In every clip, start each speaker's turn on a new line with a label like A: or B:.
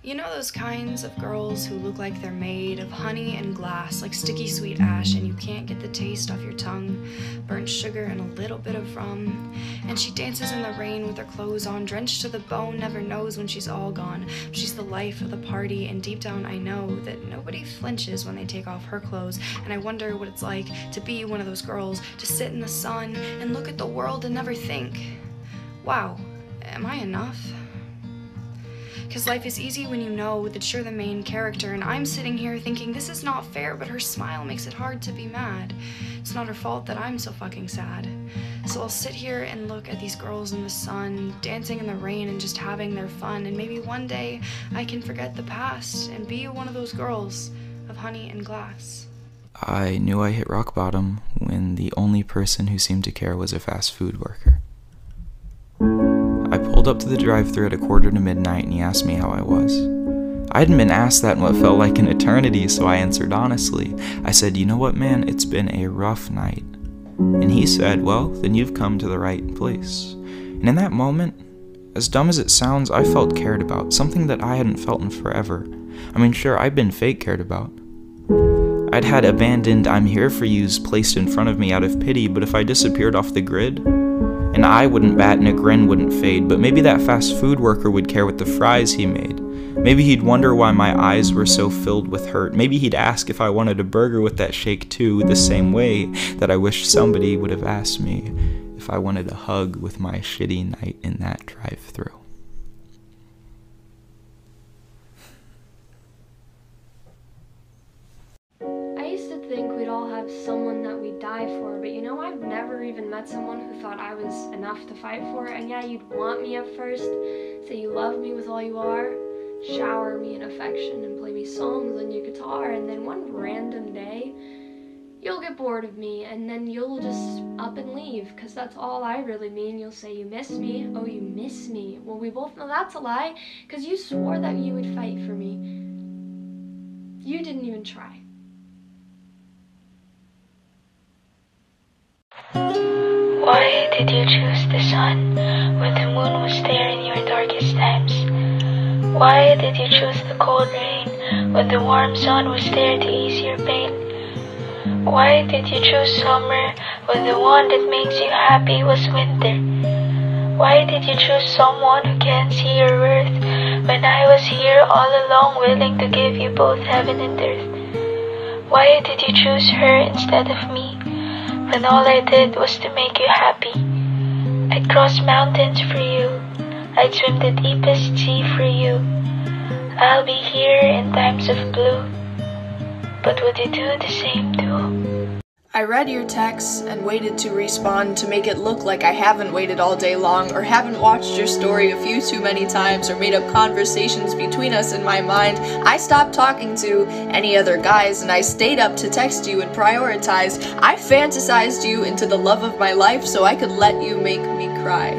A: You know those kinds of girls who look like they're made of honey and glass, like sticky sweet ash, and you can't get the taste off your tongue, burnt sugar and a little bit of rum. And she dances in the rain with her clothes on, drenched to the bone, never knows when she's all gone. She's the life of the party, and deep down I know that nobody flinches when they take off her clothes. And I wonder what it's like to be one of those girls, to sit in the sun and look at the world and never think, wow, am I enough? Because life is easy when you know that you're the main character, and I'm sitting here thinking this is not fair, but her smile makes it hard to be mad. It's not her fault that I'm so fucking sad. So I'll sit here and look at these girls in the sun, dancing in the rain and just having their fun, and maybe one day I can forget the past and be one of those girls of honey and glass.
B: I knew I hit rock bottom when the only person who seemed to care was a fast food worker. I pulled up to the drive-thru at 11:45 and he asked me how I was. I hadn't been asked that in what felt like an eternity, so I answered honestly. I said, "You know what, man, it's been a rough night." And he said, "Well, then you've come to the right place." And in that moment, as dumb as it sounds, I felt cared about, something that I hadn't felt in forever. I mean, sure, I'd been fake cared about. I'd had abandoned "I'm here for yous" placed in front of me out of pity, but if I disappeared off the grid, an eye wouldn't bat and a grin wouldn't fade, but maybe that fast food worker would care what the fries he made. Maybe he'd wonder why my eyes were so filled with hurt. Maybe he'd ask if I wanted a burger with that shake too, the same way that I wish somebody would have asked me if I wanted a hug with my shitty night in that drive-thru.
C: Someone that we'd die for, but you know, I've never even met someone who thought I was enough to fight for. And yeah, you'd want me at first, say you love me with all you are, shower me in affection and play me songs on your guitar, and then one random day you'll get bored of me and then you'll just up and leave, because that's all I really mean. You'll say you miss me. Oh, you miss me. Well, we both know that's a lie, because you swore that you would fight for me. You didn't even try.
D: Why did you choose the sun when the moon was there in your darkest times? Why did you choose the cold rain when the warm sun was there to ease your pain? Why did you choose summer when the one that makes you happy was winter? Why did you choose someone who can't see your worth when I was here all along willing to give you both heaven and earth? Why did you choose her instead of me when all I did was to make you happy? I'd cross mountains for you, I'd swim the deepest sea for you. I'll be here in times of blue, but would you do the same too?
E: I read your texts and waited to respond to make it look like I haven't waited all day long, or haven't watched your story a few too many times, or made up conversations between us in my mind. I stopped talking to any other guys, and I stayed up to text you and prioritize. I fantasized you into the love of my life so I could let you make me cry.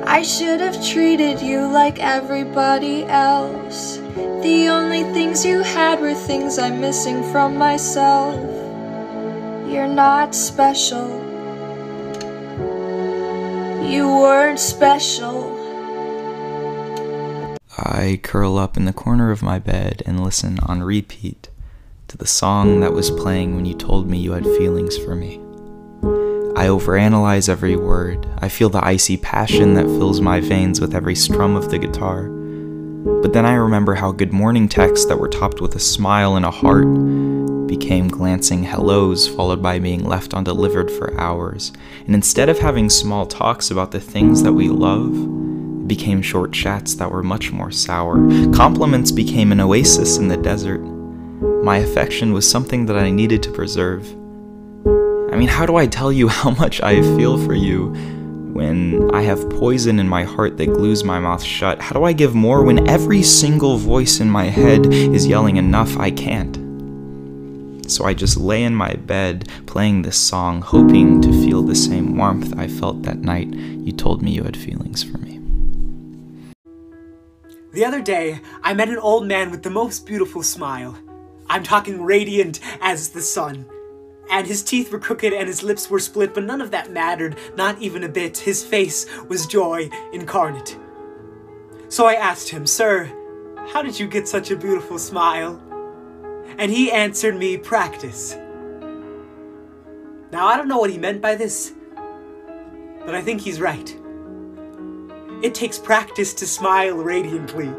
E: I should have treated you like everybody else. The only things you had were things I'm missing from myself. You're not special. You weren't special.
B: I curl up in the corner of my bed and listen on repeat to the song that was playing when you told me you had feelings for me. I overanalyze every word. I feel the icy passion that fills my veins with every strum of the guitar. But then I remember how good morning texts that were topped with a smile and a heart became glancing hellos followed by being left undelivered for hours. And instead of having small talks about the things that we love, it became short chats that were much more sour. Compliments became an oasis in the desert. My affection was something that I needed to preserve. I mean, how do I tell you how much I feel for you when I have poison in my heart that glues my mouth shut? How do I give more when every single voice in my head is yelling enough, I can't? So I just lay in my bed playing this song, hoping to feel the same warmth I felt that night you told me you had feelings for me.
F: The other day, I met an old man with the most beautiful smile. I'm talking radiant as the sun. And his teeth were crooked and his lips were split, but none of that mattered, not even a bit. His face was joy incarnate. So I asked him, "Sir, how did you get such a beautiful smile? And he answered me, practice. Now, I don't know what he meant by this, but I think he's right. It takes practice to smile radiantly.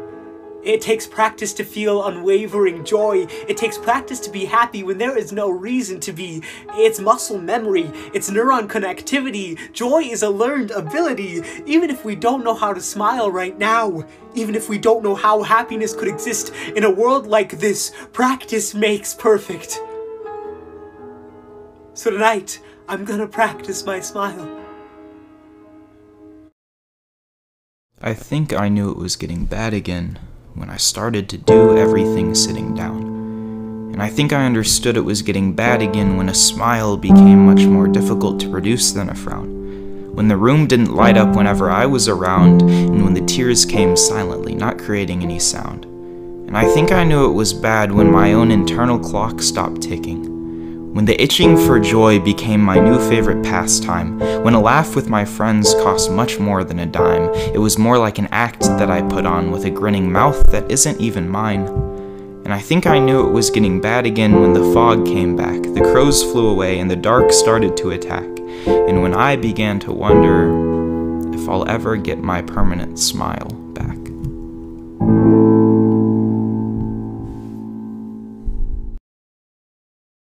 F: It takes practice to feel unwavering joy. It takes practice to be happy when there is no reason to be. It's muscle memory. It's neuron connectivity. Joy is a learned ability. Even if we don't know how to smile right now, even if we don't know how happiness could exist in a world like this, practice makes perfect. So tonight, I'm gonna practice my smile.
B: I think I knew it was getting bad again when I started to do everything sitting down. And I think I understood it was getting bad again when a smile became much more difficult to produce than a frown. When the room didn't light up whenever I was around, and when the tears came silently, not creating any sound. And I think I knew it was bad when my own internal clock stopped ticking. When the itching for joy became my new favorite pastime, when a laugh with my friends cost much more than a dime, it was more like an act that I put on with a grinning mouth that isn't even mine. And I think I knew it was getting bad again when the fog came back, the crows flew away, and the dark started to attack, and when I began to wonder if I'll ever get my permanent smile back.